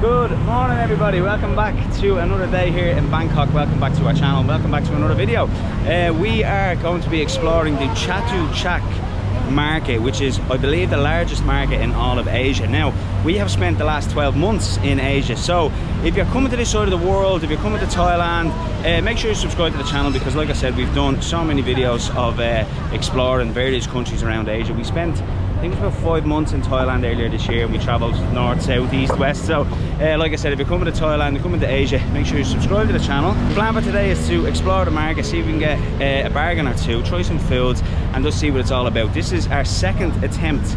Good morning everybody, welcome back to another day here in Bangkok. Welcome back to our channel, welcome back to another video. We are going to be exploring the Chatuchak Market, which is, I believe, the largest market in all of Asia. Now, we have spent the last 12 months in Asia, so if you're coming to this side of the world, if you're coming to Thailand, make sure you subscribe to the channel, because like I said, we've done so many videos of exploring various countries around Asia. We spent, I think it was about 5 months in Thailand earlier this year, and we travelled north, south, east, west. So like I said, if you're coming to Thailand, you're coming to Asia, make sure you subscribe to the channel. The plan for today is to explore the market, see if we can get a bargain or two, try some foods, and just see what it's all about. This is our second attempt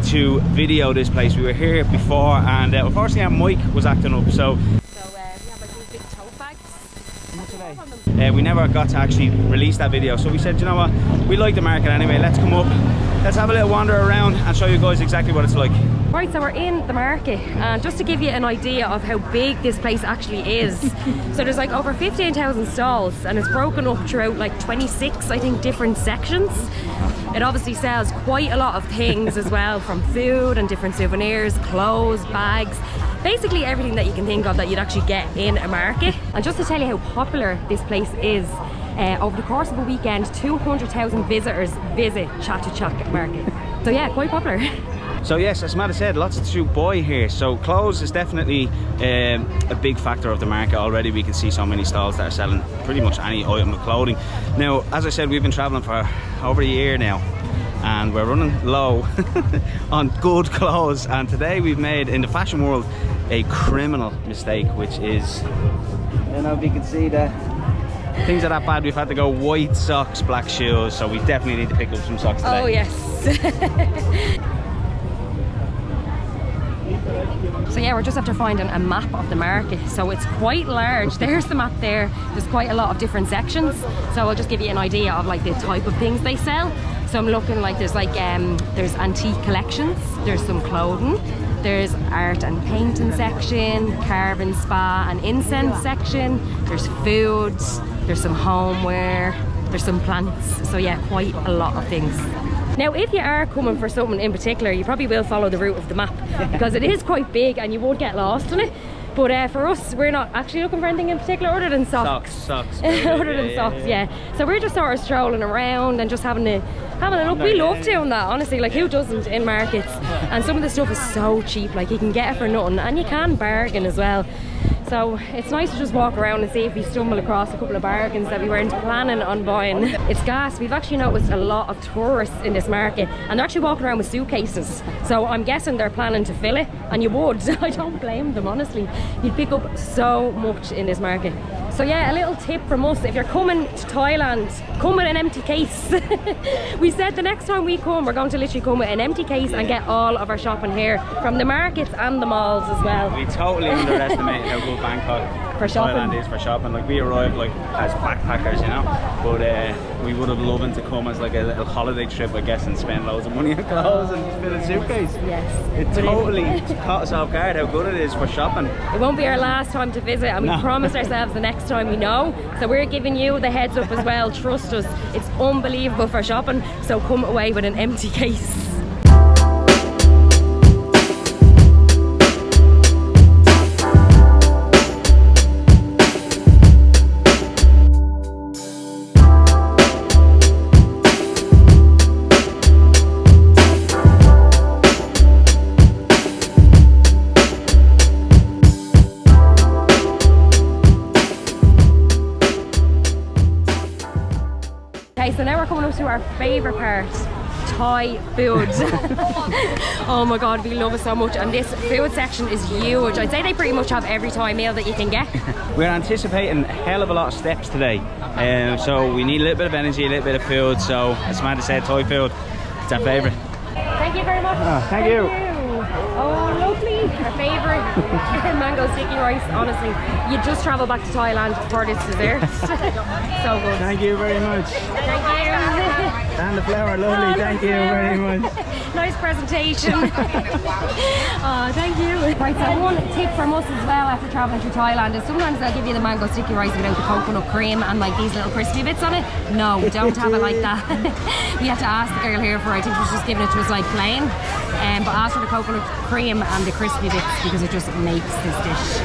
to video this place. We were here before, and unfortunately our mic was acting up, so we have like these big tote bags. we never got to actually release that video, so we said, you know what, we like the market anyway, let's come up, let's have a little wander around and show you guys exactly what it's like. Right, so we're in the market, and just to give you an idea of how big this place actually is, so there's like over 15,000 stalls, and it's broken up throughout like 26, I think, different sections. It obviously sells quite a lot of things as well, from food and different souvenirs, clothes, bags, basically everything that you can think of that you'd actually get in a market. And just to tell you how popular this place is, over the course of a weekend, 200,000 visitors visit Chatuchak Market. So yeah, quite popular. So yes, as Matt said, lots to buy here. So clothes is definitely a big factor of the market. Already we can see so many stalls that are selling pretty much any item of clothing. Now, as I said, we've been traveling for over a year now, and we're running low on good clothes. And today we've made, in the fashion world, a criminal mistake, which is, I don't know if you can see that things are that bad. We've had to go white socks, black shoes, so we definitely need to pick up some socks today. Oh yes. So yeah, we're just after finding a map of the market. So it's quite large. There's the map there. There's quite a lot of different sections. So I'll just give you an idea of like the type of things they sell. So I'm looking like there's like there's antique collections, there's some clothing, there's art and painting section, carving, spa and incense section, there's foods, there's some homeware, there's some plants. So yeah, quite a lot of things. Now, if you are coming for something in particular, you probably will follow the route of the map, because it is quite big and you won't get lost in it. But for us, we're not actually looking for anything in particular other than socks. Socks. Other than socks, yeah. So we're just sort of strolling around and just having a look. We love doing that, honestly. Like, who doesn't in markets? And some of the stuff is so cheap. Like, you can get it for nothing, and you can bargain as well. So it's nice to just walk around and see if we stumble across a couple of bargains that we weren't planning on buying. It's gas. We've actually noticed a lot of tourists in this market, and they're actually walking around with suitcases. So I'm guessing they're planning to fill it, and you would. I don't blame them, honestly. You'd pick up so much in this market. So yeah, a little tip from us: if you're coming to Thailand, come with an empty case. We said the next time we come, we're going to literally come with an empty case and get all of our shopping here, from the markets and the malls as well. We totally underestimated how good Bangkok for shopping. Thailand is for shopping. Like, we arrived like as backpackers, you know, but we would have loved to come as like a little holiday trip, I guess, and spend loads of money on clothes and just fill a suitcase. Yes. It totally caught us off guard how good it is for shopping. It won't be our last time to visit, and we promised ourselves the next time we know. So we're giving you the heads up as well. Trust us, it's unbelievable for shopping. So come away with an empty case. Okay, so now we're coming up to our favourite part, Thai food. Oh my god, we love it so much, and this food section is huge. I'd say they pretty much have every Thai meal that you can get. We're anticipating a hell of a lot of steps today, so we need a little bit of energy, a little bit of food. So as Samantha said, Thai food, it's our favourite. Thank you very much. Thank you. Oh, lovely. Our favourite mango sticky rice. Honestly, you just travel back to Thailand for this dessert. So good. Thank you very much. Thank you. And the flower, lovely, thank you very much. Nice presentation. Oh, thank you. Right, so one tip from us as well after travelling through Thailand is sometimes they'll give you the mango sticky rice without the coconut cream and like these little crispy bits on it. No, don't have it like that. We had to ask the girl here for, I think she was just giving it to us like plain. But ask for the coconut cream and the crispy bits because it just makes this dish.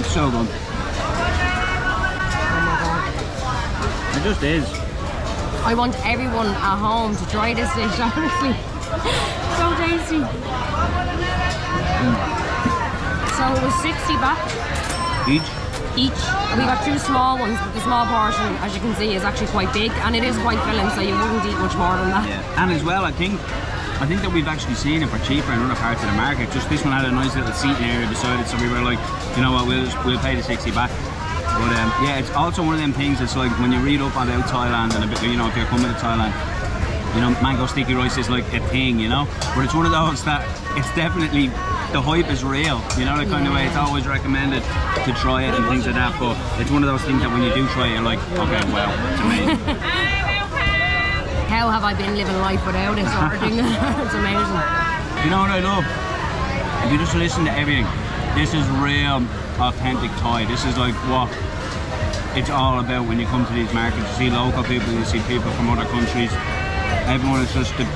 It's so good. Oh my god. It just is. I want everyone at home to try this dish, honestly. So tasty. So it was 60 baht Each? each. We got 2 small ones, but the small portion, as you can see, is actually quite big, and it is quite filling, so you wouldn't eat much more than that. Yeah. And as well, I think that we've actually seen it for cheaper in other parts of the market. Just this one had a nice little seating area beside it, so we were like, you know what, we'll pay the 60 baht. But yeah, it's also one of them things. It's like when you read up about Thailand and a bit, you know, if you're coming to Thailand, you know, mango sticky rice is like a thing, you know. But it's one of those that it's definitely, the hype is real, you know, the kind of way it's always recommended to try it and things like that. But it's one of those things that when you do try it, you're like, okay, wow, it's amazing. How have I been living life without it sort of thing? It's amazing. You know what I love? If you just listen to everything, this is real, authentic Thai. This is like what it's all about when you come to these markets. You see local people, you see people from other countries. Everyone is just the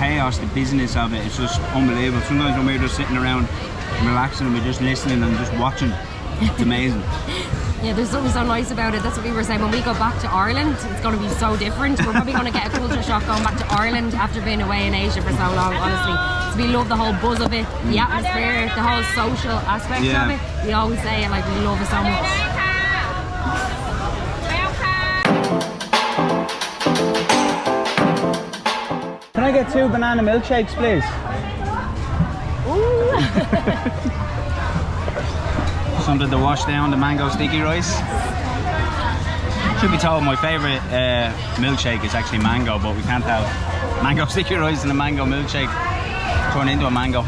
chaos, the business of it. It's just unbelievable. Sometimes when we're just sitting around relaxing and we're just listening and just watching, it's amazing. Yeah, there's something so nice about it. That's what we were saying. When we go back to Ireland, it's going to be so different. We're probably going to get a culture shock going back to Ireland after being away in Asia for so long, honestly. So we love the whole buzz of it, the atmosphere, the whole social aspect of it. We always say it like we love it so much. Can I get 2 banana milkshakes, please? Ooh. Something to wash down the mango sticky rice. Should be told my favourite milkshake is actually mango, but we can't have mango sticky rice and a mango milkshake turn into a mango.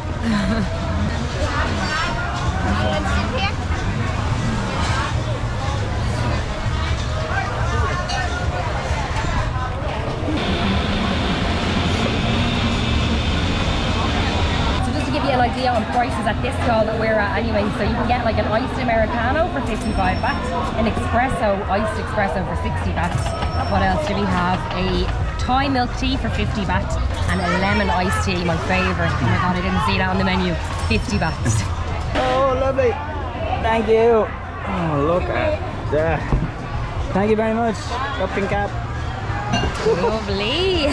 An idea on prices at this stall that we're at anyway, so you can get like an iced Americano for 55 baht, an iced espresso for 60 baht. What else do we have? A Thai milk tea for 50 baht and a lemon iced tea, my favourite. Oh my god, I didn't see that on the menu. 50 baht. Oh, lovely. Thank you. Oh, look at that. Thank you very much. Captain Cap. Lovely.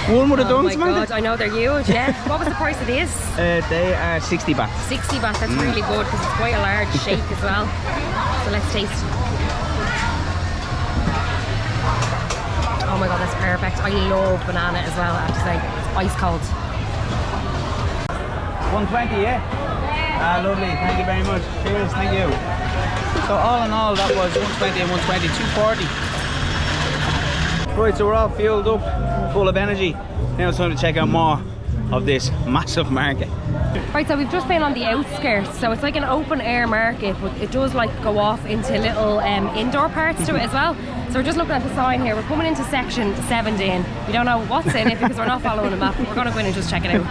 One would have done, oh my Samantha. god, I know they're huge, yeah. What was the price of this? They are 60 baht. 60 baht, that's really good because it's quite a large shake as well. So let's taste. Oh my god, that's perfect. I love banana as well, I have to say. It's ice cold. 120, yeah? Ah, lovely. Thank you very much. Cheers, thank you. So all in all, that was 120 and 120, 240. Right, so we're all fueled up, full of energy. Now it's time to check out more of this massive market. Right, so we've just been on the outskirts, so it's like an open air market, but it does like go off into little indoor parts to it as well. So we're just looking at the sign here. We're coming into section 17. We don't know what's in it because we're not following the map. We're going to go in and just check it out.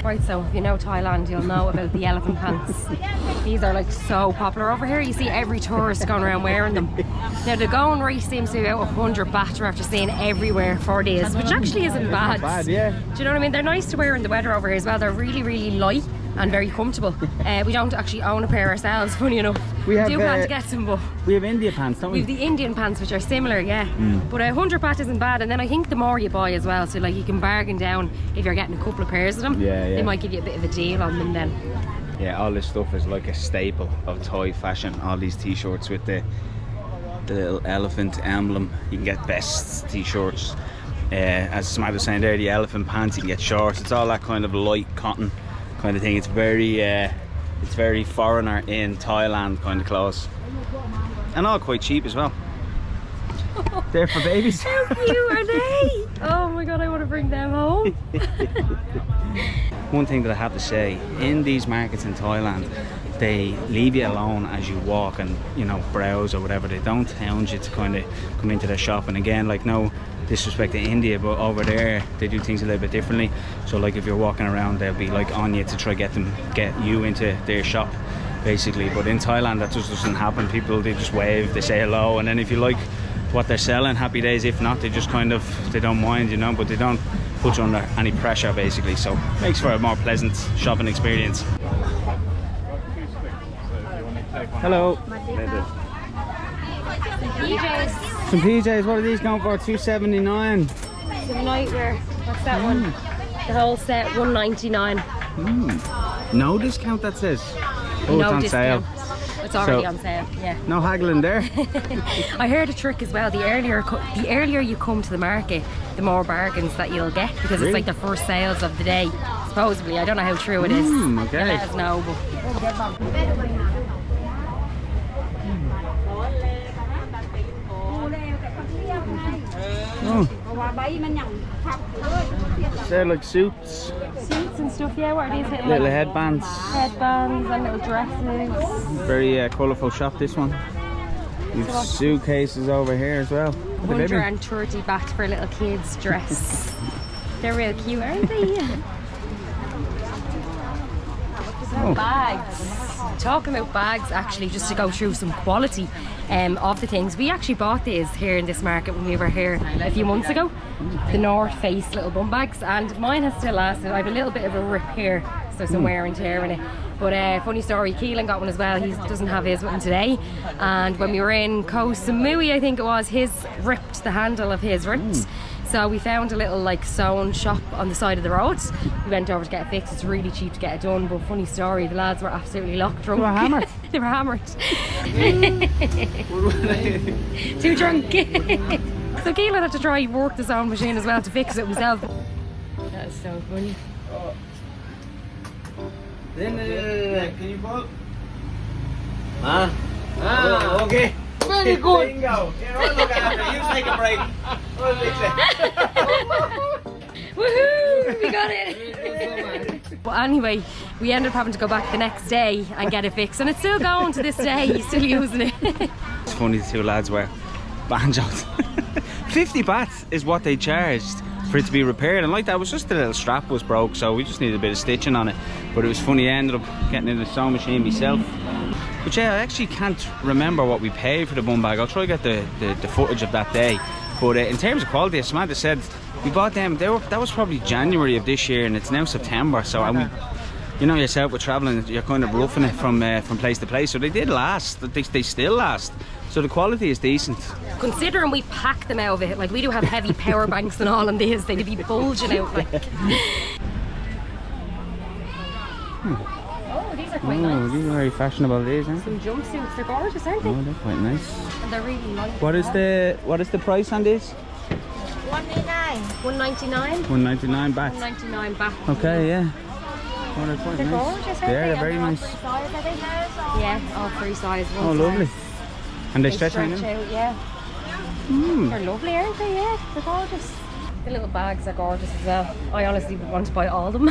Right, so if you know Thailand, you'll know about the elephant pants. These are like so popular over here. You see every tourist going around wearing them. Now the going rate seems to be about 100 baht after seeing everywhere for these, which actually isn't bad. Not bad, yeah. Do you know what I mean? They're nice to wear in the weather over here as well. They're really, really light and very comfortable. We don't actually own a pair ourselves, funny enough. We do plan to get some, but we have India pants, don't we? We have the Indian pants, which are similar, yeah. But 100 baht isn't bad, and then I think the more you buy as well, so like you can bargain down if you're getting a couple of pairs of them. Yeah, yeah. They might give you a bit of a deal on them then. Yeah, all this stuff is like a staple of Thai fashion. All these t-shirts with the little elephant emblem. You can get vests, t-shirts. As Samantha was saying there, the elephant pants, you can get shorts. It's all that kind of light cotton kind of thing. It's very foreigner in Thailand kind of clothes. And all quite cheap as well. They're for babies. How cute are they? Oh my god, I want to bring them home. One thing that I have to say, in these markets in Thailand, they leave you alone as you walk and, you know, browse or whatever. They don't hound you to kind of come into their shop. And again, like, no disrespect to India, but over there they do things a little bit differently. So like if you're walking around, they'll be like on you to try get you into their shop basically. But in Thailand that just doesn't happen. People, they just wave, they say hello, and then if you like what they're selling, happy days. If not, they just kind of, they don't mind, you know, but they don't put you under any pressure basically. So makes for a more pleasant shopping experience. Hello. PJs. Some PJs, what are these going for? $2.79. Some nightwear. What's that one? The whole set, $1.99. No discount, that says. Oh, No it's on discount. sale. It's already on sale, yeah. No haggling there. I heard a trick as well. The earlier you come to the market, the more bargains that you'll get, because Really? it's like the first sales of the day, supposedly. I don't know how true it is. Okay. Let us know. Oh. They're like suits, Suits and stuff, yeah. What are these? little Like headbands. headbands and little dresses. Very colourful shop, this one. You've suitcases over here as well. Look at the baby. 130 baht for a little kid's dress. They're real cute, aren't they? Oh. Bags. Talking about bags, actually, just to go through some quality of the things. We actually bought these here in this market when we were here a few months ago. The North Face little bum bags, and mine has still lasted. I have a little bit of a rip here, so some wear and tear in it. But funny story, Keelan got one as well. He doesn't have his with him today. And when we were in Koh Samui, I think it was, his ripped, the handle of his ripped. So we found a little like sewn shop on the side of the road. We went over to get it fixed. It's really cheap to get it done, but funny story, the lads were absolutely locked drunk. They were hammered. They were hammered. Too drunk. So Keelan had to try work the sound machine as well to fix it himself. That is so funny. Can you pull? Okay. Very good. Bingo. Yeah, I'll look after you. Take a break. We'll fix it. Woohoo! We got it! Well, anyway, we ended up having to go back the next day and get it fixed, and it's still going to this day. He's still using it. It's funny, the two lads were banjos. 50 baht is what they charged for it to be repaired, and like that, was just the little strap was broke, so we just needed a bit of stitching on it. But it was funny, I ended up getting in the sewing machine myself. But yeah, I actually can't remember what we paid for the bum bag. I'll try to get the footage of that day. But in terms of quality, as Samantha said, we bought them, that was probably January of this year, and it's now September, so I mean, you know yourself with travelling, you're kind of roughing it from place to place. So they did last, they still last. So the quality is decent. Considering we packed them out of it, like we do have heavy power banks and all on these, they'd be bulging out like. Oh, these are quite nice. These are very fashionable, these, aren't they? Some jumpsuits, they're gorgeous, aren't they? Oh, they're quite nice. And they're really light. What is the price on these? 199. 199 baht. 199 baht. Okay, yeah. Oh, they're quite They're nice. gorgeous, aren't They're they? very And they're all nice. free size, I think. Yeah, all free size. Oh, one lovely. size. And they They stretch stretch out. out, yeah. They're lovely, aren't they? Yeah, they're gorgeous. The little bags are gorgeous as well. I honestly would want to buy all of them.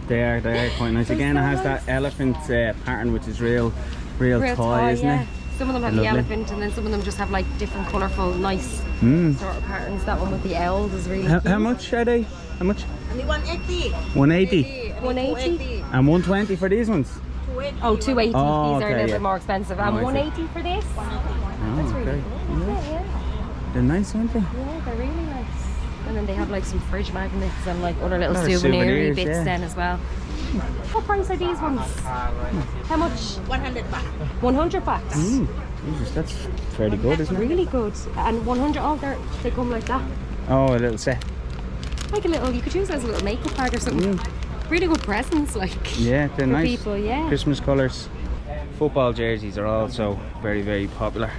They are quite nice. They're Again, so it has nice. that elephant pattern, which is real Real Thai, isn't yeah. it? Some of them have Lovely. the elephant, and then some of them just have like different colourful, nice sort of patterns. That one with the owls is really cute. How much are they? How much? Only 180. 180 180? and 120 for these ones. 280. Oh, 280. Oh, These are a okay, little yeah. bit more expensive. Oh, And I see. 180 for this? Oh, That's really okay. cool. Yeah. Yeah. They're nice, aren't they? Yeah, they're really nice. And then they have like some fridge magnets and like other little Lot of souvenir souvenirs, bits yeah. then as well. What price are these ones? How much? 100 baht. 100 baht. Jesus, that's fairly good, isn't it? Really good. And 100, oh, they come like that. Oh, a little set. Like a little, you could use it as a little makeup bag or something. Really good presents, like. Yeah, they're for nice. people, yeah. Christmas colours. Football jerseys are also very, very popular.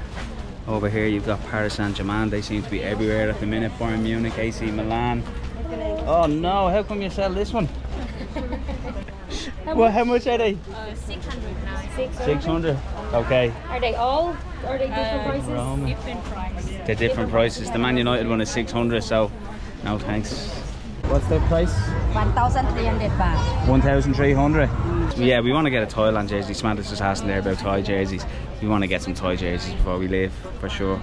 Over here you've got Paris Saint-Germain. They seem to be everywhere at the minute. Bayern Munich, AC Milan. Oh no, how come you sell this one? Well, how much are they? 600 now. 600. Okay. Are they different prices? Roman. Different price. They're different prices. The Man United one is 600, so No thanks. What's the price? 1,300 baht. 1,300. Yeah, we want to get a Thailand jersey. Samantha's just asking there about Thai jerseys. We want to get some Thai jerseys before we leave, for sure.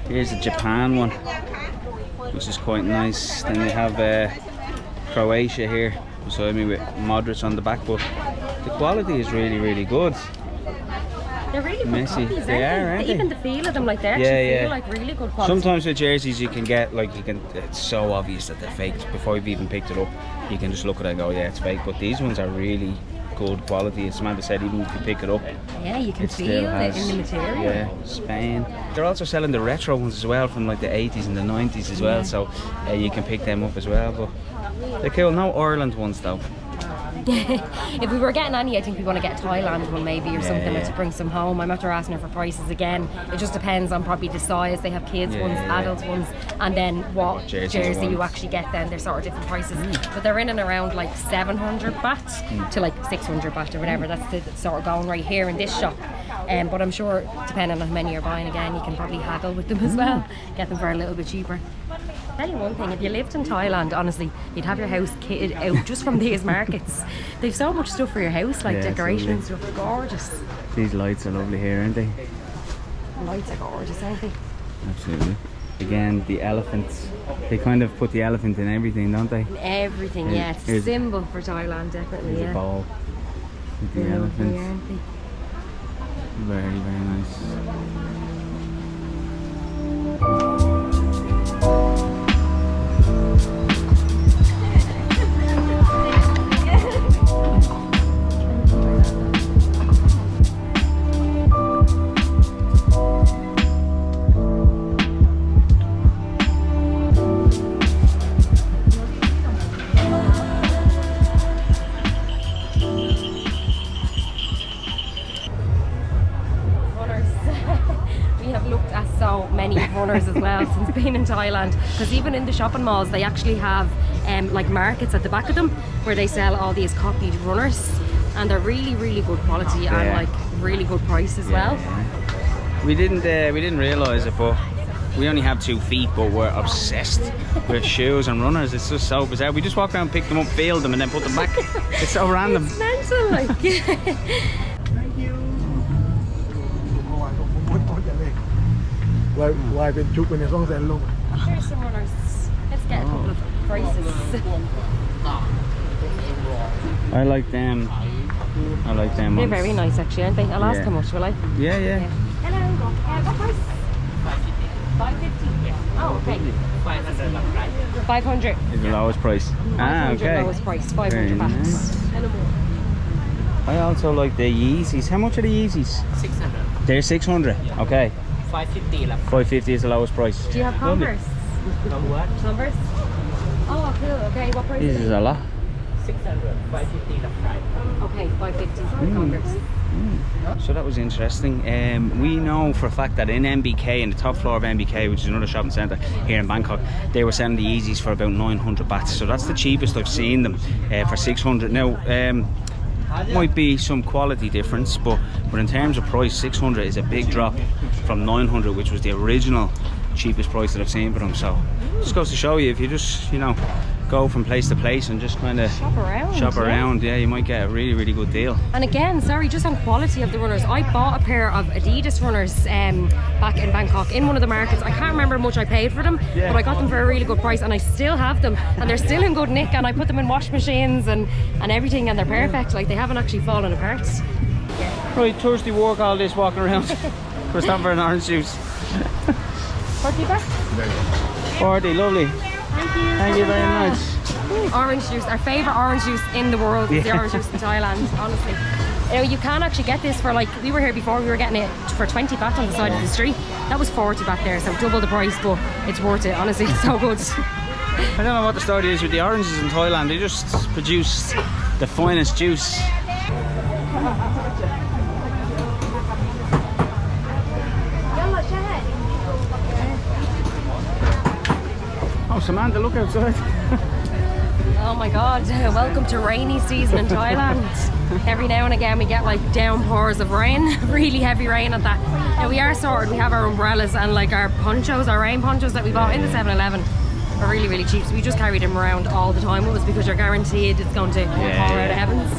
Here's a Japan one, which is quite nice. Then they have Croatia here beside me with Modric on the back, but the quality is really, really good. They're really good Messy. copies, They are, aren't they? Even the feel of them, like they actually feel like really good quality. Sometimes with jerseys you can get, like, it's so obvious that they're fake. Before you've even picked it up, you can just look at it and go, yeah, it's fake. But these ones are really good quality. As Samantha said, even if you pick it up, yeah, you can feel still it in the material. Yeah, Spain. They're also selling the retro ones as well from like the 80s and the 90s as well, so you can pick them up as well. But they're cool. No Ireland ones though. If we were getting any, I think we want to get a Thailand one maybe, or something to bring some home. I'm after asking her for prices again. It just depends on probably the size. They have kids ones, adults ones, and then what jersey you actually get. Then they're sort of different prices, but they're in and around like 700 baht to like 600 baht or whatever. That's the sort of going right here in this shop. But I'm sure, depending on how many you're buying again, you can probably haggle with them as well. Get them for a little bit cheaper. Tell you one thing, if you lived in Thailand, honestly, you'd have your house kitted out just from these markets. They've so much stuff for your house, like decoration and stuff. Gorgeous. These lights are lovely here, aren't they? The lights are gorgeous, aren't they? Absolutely. Again, the elephants. They kind of put the elephant in everything, don't they? In everything, yeah. It's a symbol for Thailand, definitely. There's a ball with the elephants. Aren't they? Very, very nice. Runners as well since being in Thailand, because even in the shopping malls they actually have like markets at the back of them where they sell all these copied runners, and they're really, really good quality and like really good price as well. We didn't realise it, but we only have 2 feet, but we're obsessed with shoes and runners. It's just so bizarre. We just walk around, pick them up, feel them, and then put them back. It's so random. It's mental, like. Here's some runners. Let's get a couple of prices. I like them. I like them They're ones. very nice actually, aren't they? I'll ask how much, will I? Yeah. Hello. What price? 550. Oh, okay. 500. Is the lowest price. 500 okay. lowest price. 500 baht. Nice. I also like the Yeezys. How much are the Yeezys? 600. They're 600. Okay. 550 left. 550 is the lowest price. Do you have Converse? Converse. Converse? Oh, cool. Okay, what price This is a lot. 600. 550 left right. Okay, 550 Converse. So that was interesting. We know for a fact that in MBK, in the top floor of MBK, which is another shopping centre here in Bangkok, they were selling the Yeezys for about 900 bahts. So that's the cheapest I've seen them, for 600. Now, might be some quality difference, but in terms of price, 600 is a big drop from 900, which was the original cheapest price that I've seen for them. So just goes to show you, if you just, you know, go from place to place and just kind of shop around, yeah, you might get a really, really good deal. And again, sorry, just on quality of the runners, I bought a pair of Adidas runners back in Bangkok in one of the markets. I can't remember how much I paid for them, but I got them for a really good price, and I still have them, and they're still in good nick, and I put them in wash machines and everything, and they're perfect. Like, they haven't actually fallen apart. Right, Thursday work, all this walking around. We're stopping for an orange juice. 40 baht? 40, lovely. Thank you very much. Orange juice, our favourite orange juice in the world is the orange juice in Thailand, honestly. You know, you can actually get this for, like, we were here before, we were getting it for 20 baht on the side of the street. That was 40 baht there, so double the price, but it's worth it, honestly, it's so good. I don't know what the story is with the oranges in Thailand. They just produce the finest juice. Oh, Samantha, look outside. Oh my god, welcome to rainy season in Thailand. Every now and again we get like downpours of rain, really heavy rain at that. Now we are sorted, we have our umbrellas and like our ponchos, our rain ponchos that we bought in the 7-Eleven. are really, really cheap. So we just carried them around all the time. It was because you're guaranteed it's going to fall out of heavens.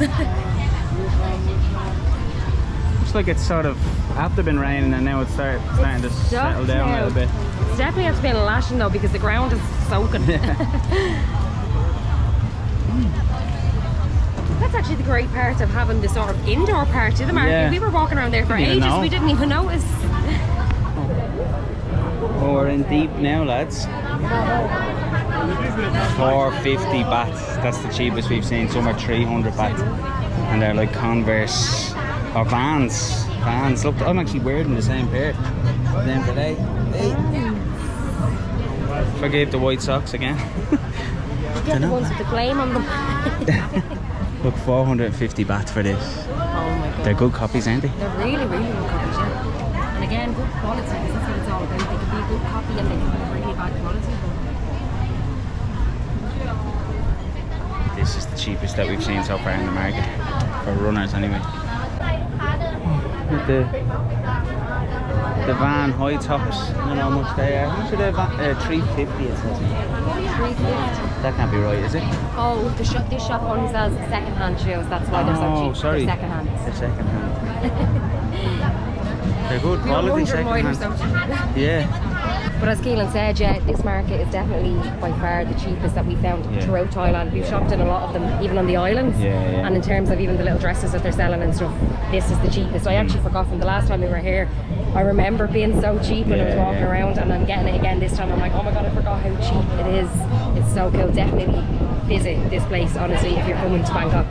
Looks like it's sort of after been raining and now it's starting to settle down a little bit. It's definitely has to be a lashing though because the ground is soaking. That's actually the great part of having the sort of indoor part of the market. Yeah. We were walking around there for ages, we didn't even notice. Oh, we're in deep now, lads. 450 baht. That's the cheapest we've seen. Some are 300 baht. And they're like Converse or Vans. Vans. Look, I'm actually wearing the same pair. Then today. Hey. Forgive the white socks again. Get the ones with the flame on them. Look, 450 baht for this. Oh my god. They're good copies, aren't they? They're really, really good copies, yeah. And again, good quality, because that's what it's all about. They can be a good copy and they can be really bad quality. This is the cheapest that we've seen so far in the market. For runners, anyway. The Van high tops, I don't know how much they are. How much are they? 350 it says. 350. That can't be right, is it? Oh, this shop only sells second-hand shoes. That's why they're so cheap. Sorry. They're second-hand. They're second-hand. They're good quality second-hand. Yeah. But as Keelan said, yeah, this market is definitely by far the cheapest that we found throughout Thailand. We've shopped in a lot of them, even on the islands. And in terms of even the little dresses that they're selling and stuff, this is the cheapest. I actually forgot from the last time we were here. I remember it being so cheap when I was walking around, and I'm getting it again this time. I'm like, oh my god, I forgot how cheap it is. It's so cool. Definitely visit this place, honestly, if you're coming to Bangkok.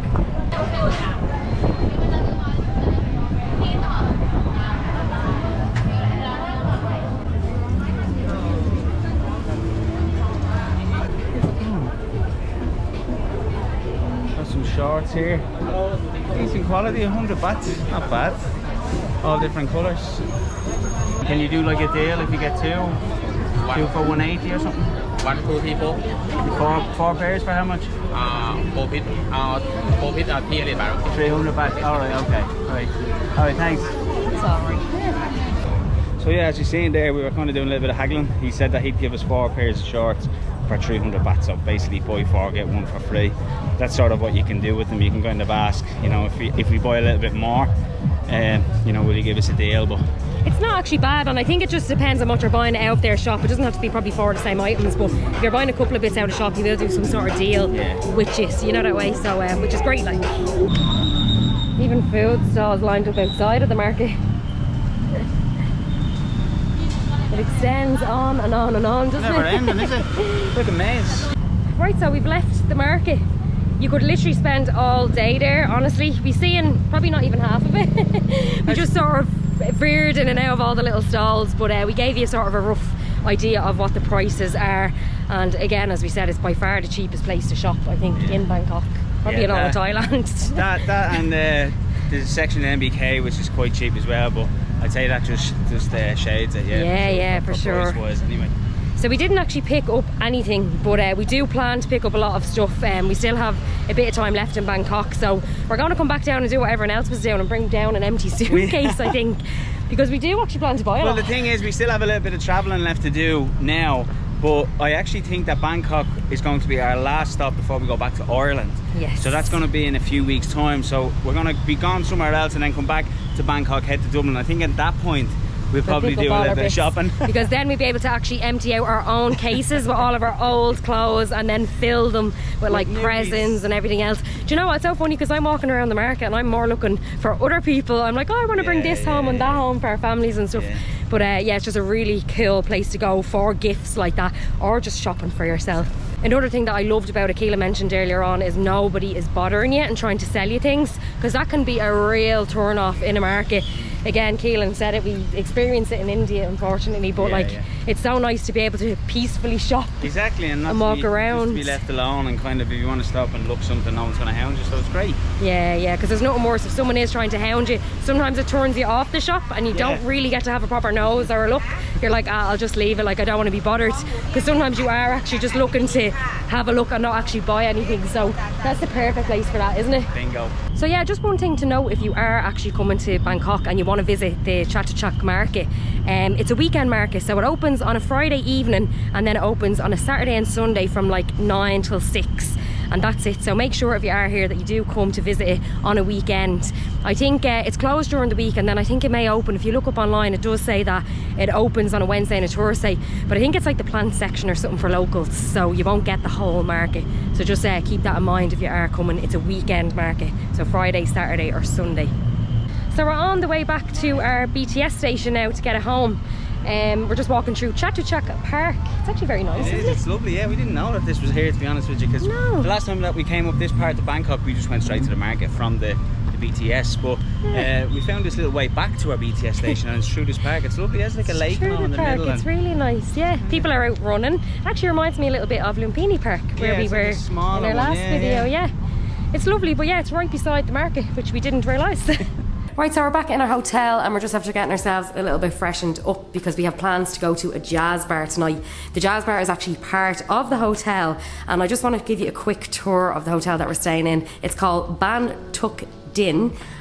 Shorts here, decent quality, 100 baht, not bad. All different colours. Can you do like a deal if you get two for 180 or something? 1, 2, 3, 4. Four pairs for how much? 4 feet. 4 feet 300 baht. 300 baht. All right, okay, all right, thanks. Sorry. So yeah, as you're seeing there, we were kind of doing a little bit of haggling. He said that he'd give us 4 pairs of shorts for 300 baht, so basically buy 4 get 1 for free. That's sort of what you can do with them. You can kind of ask, you know, if we buy a little bit more, you know, will you give us a deal? But it's not actually bad, and I think it just depends on what you're buying out of their shop. It doesn't have to be probably 4 of the same items, but if you're buying a couple of bits out of shop, you will do some sort of deal with you, you know, that way. So which is great, like. Even food stalls lined up outside of the market. It extends on and on and on, doesn't never it? ending, is it? It's like a maze. Right, so we've left the market. You could literally spend all day there, honestly. We're seeing probably not even half of it. We just sort of veered in and out of all the little stalls, but we gave you sort of a rough idea of what the prices are. And again, as we said, it's by far the cheapest place to shop, I think, in Bangkok. Probably in all of Thailand. That and there's a section in MBK which is quite cheap as well, but I'd say that just shades it, for sure. Price-wise, anyway. So we didn't actually pick up anything, but we do plan to pick up a lot of stuff. We still have a bit of time left in Bangkok, so we're going to come back down and do what everyone else was doing and bring down an empty suitcase, I think, because we do actually plan to buy a lot. Well, the thing is, we still have a little bit of travelling left to do now, but I actually think that Bangkok is going to be our last stop before we go back to Ireland. Yes. So that's going to be in a few weeks' time, so we're going to be gone somewhere else and then come back to Bangkok, head to Dublin. I think at that point we'll probably do a little bit of shopping. Because then we'll be able to actually empty out our own cases with all of our old clothes and then fill them with like presents and everything else. Do you know what? It's so funny because I'm walking around the market and I'm more looking for other people. I'm like, oh, I want to bring this home and that home for our families and stuff. But it's just a really cool place to go for gifts like that, or just shopping for yourself. Another thing that I loved about it, Keelan mentioned earlier on, is nobody is bothering you and trying to sell you things, because that can be a real turn off in a market. Again, Keelan said it, we experienced it in India, unfortunately, but it's so nice to be able to peacefully shop. Exactly, and not walk around. Just to be left alone, and kind of, if you want to stop and look something, no one's going to hound you, so it's great. Yeah, because there's nothing worse if someone is trying to hound you. Sometimes it turns you off the shop and you don't really get to have a proper nose or a look. You're like, I'll just leave it, like I don't want to be bothered, because sometimes you are actually just looking to have a look and not actually buy anything. So that's the perfect place for that, isn't it? Bingo. So yeah, just one thing to note if you are actually coming to Bangkok and you want to visit the Chatuchak Market. It's a weekend market, so it opens on a Friday evening and then it opens on a Saturday and Sunday from like 9 till 6. And that's it. So make sure if you are here that you do come to visit it on a weekend. I think it's closed during the week, and then I think it may open. If you look up online, it does say that it opens on a Wednesday and a Thursday, but I think it's like the plant section or something for locals, so you won't get the whole market. So just keep that in mind if you are coming. It's a weekend market, so Friday, Saturday or Sunday. So we're on the way back to our BTS station now to get it home. We're just walking through Chatuchak Park. It's actually very nice, isn't it? It's lovely, yeah. We didn't know that this was here, to be honest with you, because No. the last time that we came up this part of Bangkok, we just went straight to the market from the BTS. But we found this little way back to our BTS station, and it's through this park. It's lovely. It has like a lake and all in the park. middle. It's really nice, yeah. People are out running. It actually reminds me a little bit of Lumpini Park, where we it's were like a smaller in our last one, video, yeah. It's lovely, but yeah, it's right beside the market, which we didn't realise. Right, so we're back in our hotel and we're just after getting ourselves a little bit freshened up because we have plans to go to a jazz bar tonight. The jazz bar is actually part of the hotel, and I just want to give you a quick tour of the hotel that we're staying in. It's called Baan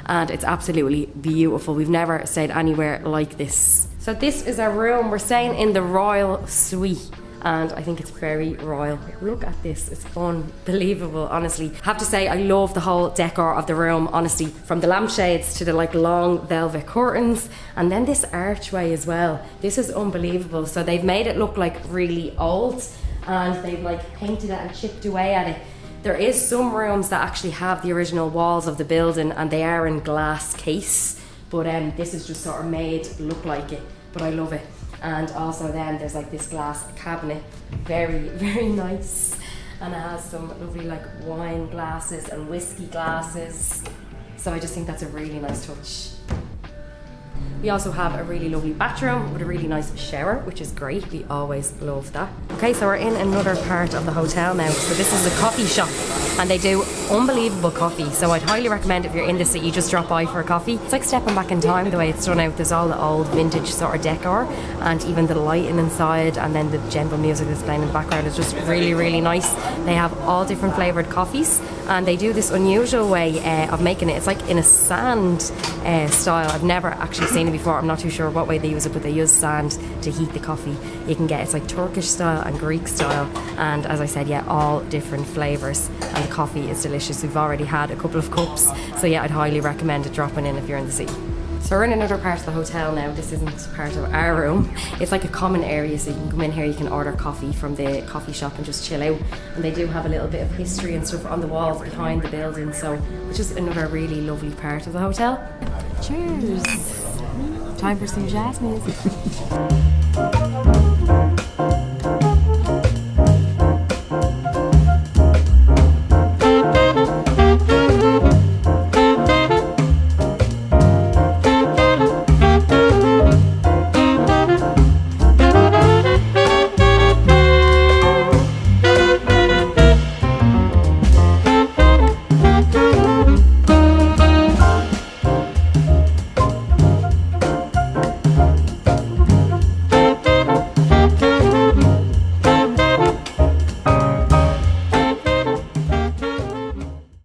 and it's absolutely beautiful. We've never stayed anywhere like this. So this is our room. We're staying in the Royal Suite, and I think it's very royal. Look at this, it's unbelievable, honestly. I have to say, I love the whole decor of the room, honestly, from the lampshades to the like long velvet curtains, and then this archway as well. This is unbelievable. So they've made it look like really old, and they've like painted it and chipped away at it. There is some rooms that actually have the original walls of the building and they are in glass case, but this is just sort of made look like it, but I love it. And also then there's like this glass cabinet, very, very nice. And it has some lovely like wine glasses and whiskey glasses. So I just think that's a really nice touch. We also have a really lovely bathroom with a really nice shower, which is great. We always love that. Okay, so we're in another part of the hotel now. So this is a coffee shop and they do unbelievable coffee. So I'd highly recommend if you're in the city, just drop by for a coffee. It's like stepping back in time the way it's done out. There's all the old vintage sort of decor and even the lighting inside, and then the gentle music that's playing in the background is just really, really nice. They have all different flavoured coffees and they do this unusual way of making it. It's like in a sand style. I've never actually seen it before. I'm not too sure what way they use it, but they use sand to heat the coffee. You can get, it's like Turkish style and Greek style, and as I said, yeah, all different flavours, and the coffee is delicious. We've already had a couple of cups, so yeah, I'd highly recommend it dropping in if you're in the city. So we're in another part of the hotel now. This isn't part of our room. It's like a common area, so you can come in here, you can order coffee from the coffee shop and just chill out. And they do have a little bit of history and stuff on the walls behind the building, so which is another really lovely part of the hotel. Cheers! Time for some jazz music.